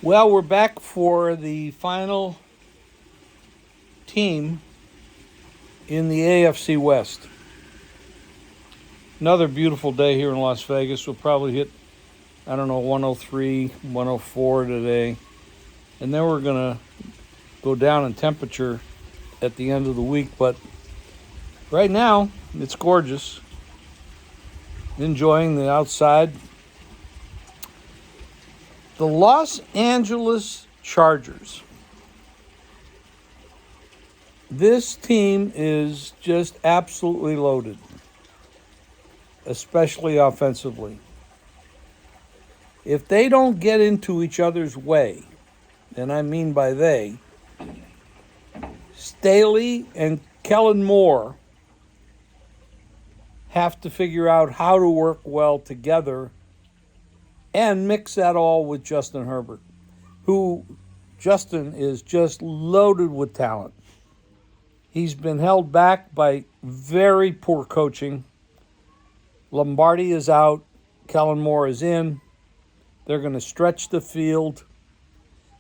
Well, we're back for the final team in the AFC West. Another beautiful day here in Las Vegas. We'll probably hit, 103, 104 today. And then we're going to go down in temperature at the end of the week. But right now, it's gorgeous. Enjoying the outside. The Los Angeles Chargers. This team is just absolutely loaded, especially offensively. If they don't get into each other's way, and I mean by they, Staley and Kellen Moore have to figure out how to work well together and mix that all with Justin Herbert, who Justin is just loaded with talent. He's been held back by very poor coaching. Lombardi is out. Kellen Moore is in. They're going to stretch the field.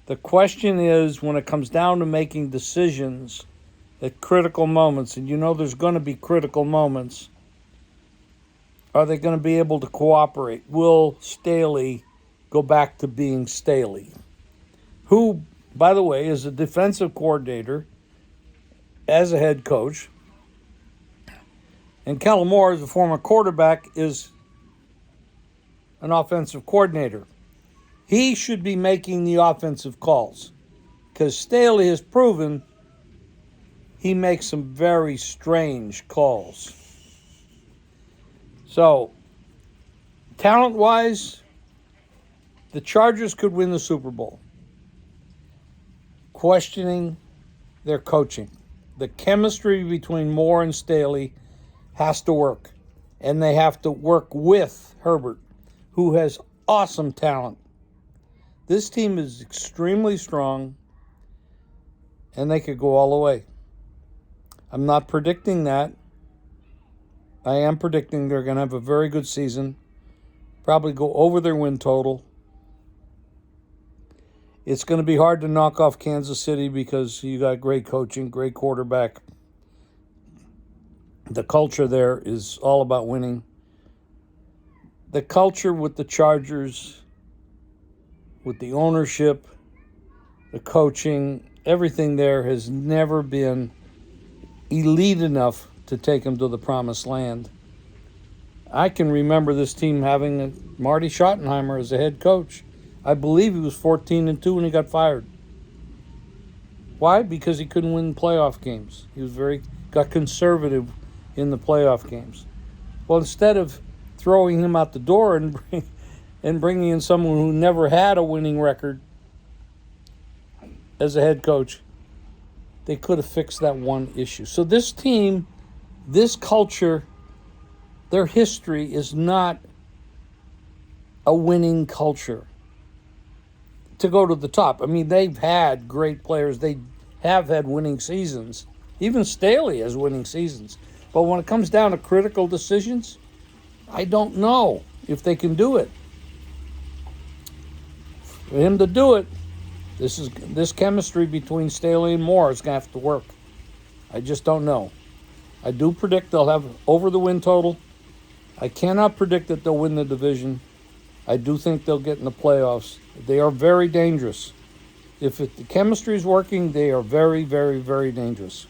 The question is, when it comes down to making decisions at critical moments, and you know there's going to be critical moments, are they going to be able to cooperate? Will Staley go back to being Staley, who, by the way, is a defensive coordinator as a head coach, and Kellen Moore, as a former quarterback, is an offensive coordinator. He should be making the offensive calls because Staley has proven he makes some very strange calls. So, talent-wise, the Chargers could win the Super Bowl. Questioning their coaching. The chemistry between Moore and Staley has to work. And they have to work with Herbert, who has awesome talent. This team is extremely strong, and they could go all the way. I'm not predicting that. I am predicting they're going to have a very good season, probably go over their win total. It's going to be hard to knock off Kansas City because you got great coaching, great quarterback. The culture there is all about winning. The culture with the Chargers, with the ownership, the coaching, everything there has never been elite enough to take them to the promised land. I can remember this team having Marty Schottenheimer as a head coach. I believe he was 14-2 when he got fired. Why? Because he couldn't win playoff games. He was got conservative in the playoff games. Well, instead of throwing him out the door and bringing in someone who never had a winning record as a head coach, they could have fixed that one issue. So this team, this culture, their history is not a winning culture to go to the top. I mean, they've had great players. They have had winning seasons. Even Staley has winning seasons. But when it comes down to critical decisions, I don't know if they can do it. For him to do it, this chemistry between Staley and Moore is going to have to work. I just don't know. I do predict they'll have over the win total. I cannot predict that they'll win the division. I do think they'll get in the playoffs. They are very dangerous. If the chemistry is working, they are very, very, very dangerous.